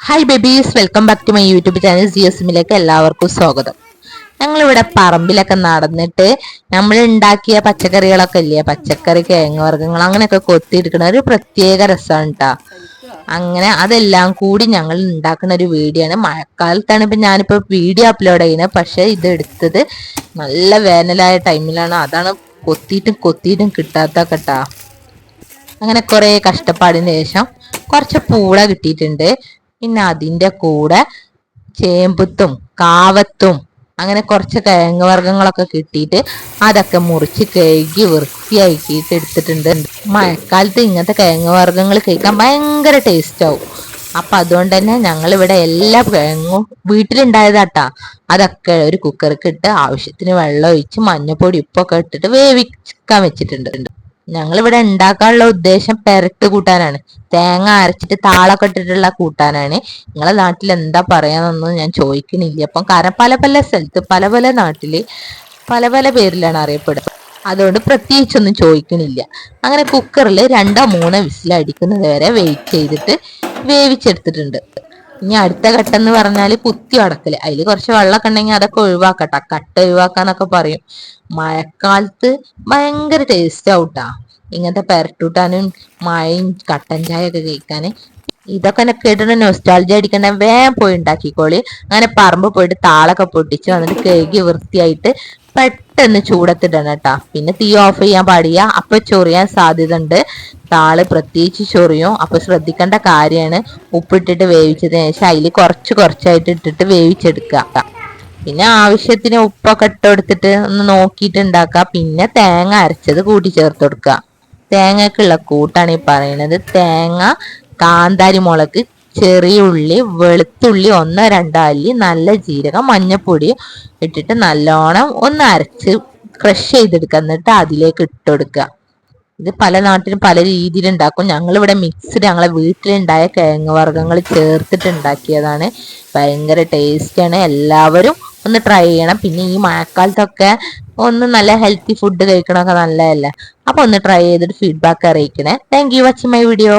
Hi babies, welcome back to my YouTube channel ജിഎസ്എമ്മിലേക്ക് എല്ലാവർക്കും സ്വാഗതം. ഞങ്ങളിവിടെ പറമ്പിലൊക്കെ നടന്നിട്ട് നമ്മൾ ഉണ്ടാക്കിയ പച്ചക്കറികളൊക്കെ ഇല്ലേ, പച്ചക്കറി കിഴങ്ങ് വർഗ്ഗങ്ങൾ അങ്ങനെയൊക്കെ കൊത്തിയെടുക്കുന്ന ഒരു പ്രത്യേക രസമാണ് കേട്ടോ. അങ്ങനെ അതെല്ലാം കൂടി ഞങ്ങൾ ഉണ്ടാക്കുന്ന ഒരു വീഡിയോ ആണ്. മഴക്കാലത്താണ് ഞാനിപ്പോ വീഡിയോ അപ്ലോഡ് ചെയ്യുന്നത്. പക്ഷെ ഇത് എടുത്തത് നല്ല വേനലായ ടൈമിലാണ്. അതാണ് കൊത്തിയിട്ടും കിട്ടാത്ത കേട്ടാ. അങ്ങനെ കുറെ കഷ്ടപ്പാടിന് ശേഷം കുറച്ച് പൂള കിട്ടിയിട്ടുണ്ട്. പിന്നെ അതിന്റെ കൂടെ ചേമ്പുത്തും കാവത്തും അങ്ങനെ കുറച്ച് കിഴങ്ങ് വർഗ്ഗങ്ങളൊക്കെ കിട്ടിയിട്ട് അതൊക്കെ മുറിച്ച് കഴുകി വൃത്തിയാക്കിയിട്ട് എടുത്തിട്ടുണ്ട്. മഴക്കാലത്ത് ഇങ്ങനത്തെ കിഴങ്ങ് വർഗ്ഗങ്ങൾ കഴിക്കാൻ ഭയങ്കര ടേസ്റ്റ് ആവും. അപ്പൊ അതുകൊണ്ട് തന്നെ ഞങ്ങൾ ഇവിടെ എല്ലാ കിഴങ്ങും വീട്ടിലുണ്ടായതാട്ടാ. അതൊക്കെ ഒരു കുക്കർക്ക് ഇട്ട് ആവശ്യത്തിന് വെള്ളം ഒഴിച്ച് മഞ്ഞപ്പൊടി ഉപ്പൊക്കെ ഇട്ടിട്ട് വേവിക്കാൻ വെച്ചിട്ടുണ്ട്. ഞങ്ങളിവിടെ ഉണ്ടാക്കാനുള്ള ഉദ്ദേശം പെരട്ട് കൂട്ടാനാണ്. തേങ്ങ അരച്ചിട്ട് താളൊക്കെ ഇട്ടിട്ടുള്ള കൂട്ടാനാണ്. നിങ്ങളെ നാട്ടിൽ എന്താ പറയാന്നൊന്നും ഞാൻ ചോദിക്കണില്ല. അപ്പം കാരണം പല പല സ്ഥലത്ത് പല പല നാട്ടില് പല പല പേരിലാണ് അറിയപ്പെടുന്നത്. അതുകൊണ്ട് പ്രത്യേകിച്ചൊന്നും ചോദിക്കണില്ല. അങ്ങനെ കുക്കറിൽ 2-3 വിസിലടിക്കുന്നത് വരെ വെയിറ്റ് ചെയ്തിട്ട് വേവിച്ചെടുത്തിട്ടുണ്ട്. ഇനി അടുത്ത ഘട്ടം എന്ന് പറഞ്ഞാല് കുത്തി അടക്കല്. അതിൽ കുറച്ച് വെള്ളമൊക്കെ ഉണ്ടെങ്കിൽ അതൊക്കെ ഒഴിവാക്കട്ടെ, കട്ട ഒഴിവാക്കാന്നൊക്കെ പറയും. മഴക്കാലത്ത് ഭയങ്കര ടേസ്റ്റ് ആവൂട്ടാ ഇങ്ങനത്തെ പെരട്ടൂട്ടാനും മഴയും കട്ടൻ ചായ ഒക്കെ കഴിക്കാന്. ഇതൊക്കെ കേട്ടിട്ട് നൊസ്റ്റാൾജി അടിക്കണ വേഗം പോയി ഉണ്ടാക്കിക്കോളി. അങ്ങനെ പറമ്പ് പോയിട്ട് താളൊക്കെ പൊട്ടിച്ച് വന്നിട്ട് കഴുകി വൃത്തിയായിട്ട് പെട്ടെന്ന് ചൂടത്തിടണം കേട്ടാ. പിന്നെ തീ ഓഫ് ചെയ്യാൻ പാടില്ല, അപ്പൊ ചൊറിയാൻ സാധ്യത ഉണ്ട്. താള് പ്രത്യേകിച്ച് ചൊറിയും. അപ്പൊ ശ്രദ്ധിക്കേണ്ട കാര്യമാണ്. ഉപ്പിട്ടിട്ട് വേവിച്ചതിന് ശേഷം അതിൽ കുറച്ചായിട്ട് ഇട്ടിട്ട് വേവിച്ചെടുക്കുക. പിന്നെ ആവശ്യത്തിന് ഉപ്പൊക്കെ ഇട്ടെടുത്തിട്ട് ഒന്ന് നോക്കിയിട്ട് ഉണ്ടാക്കുക. പിന്നെ തേങ്ങ അരച്ചത് കൂട്ടി ചേർത്ത് കൊടുക്കുക. തേങ്ങക്കുള്ള കൂട്ടാണ് ഈ പറയുന്നത്. തേങ്ങ, കാന്താരി മുളക്, ചെറിയ ഉള്ളി, വെളുത്തുള്ളി 1-2 അല്ലി, നല്ല ജീരകം, മഞ്ഞപ്പൊടി ഇട്ടിട്ട് നല്ലോണം ഒന്ന് അരച്ച് ക്രഷ് ചെയ്തെടുക്കുക. എന്നിട്ട് അതിലേക്ക് ഇട്ടുകൊടുക്കുക. ഇത് പല നാട്ടിലും പല രീതിയിൽ ഉണ്ടാക്കും. ഞങ്ങളിവിടെ മിക്സ്ഡ് ഞങ്ങളെ വീട്ടിലുണ്ടായ കിഴങ്ങ് വർഗ്ഗങ്ങൾ ചേർത്തിട്ട് ഉണ്ടാക്കിയതാണ്. ഭയങ്കര ടേസ്റ്റാണ്. എല്ലാവരും ഒന്ന് ട്രൈ ചെയ്യണം. പിന്നെ ഈ മഴക്കാലത്തൊക്കെ ഒന്ന് നല്ല ഹെൽത്തി ഫുഡ് കഴിക്കണമൊക്കെ നല്ലതല്ലേ. അപ്പൊ ഒന്ന് ട്രൈ ചെയ്തിട്ട് ഫീഡ്ബാക്ക് അറിയിക്കണേ. Thank you watching my video.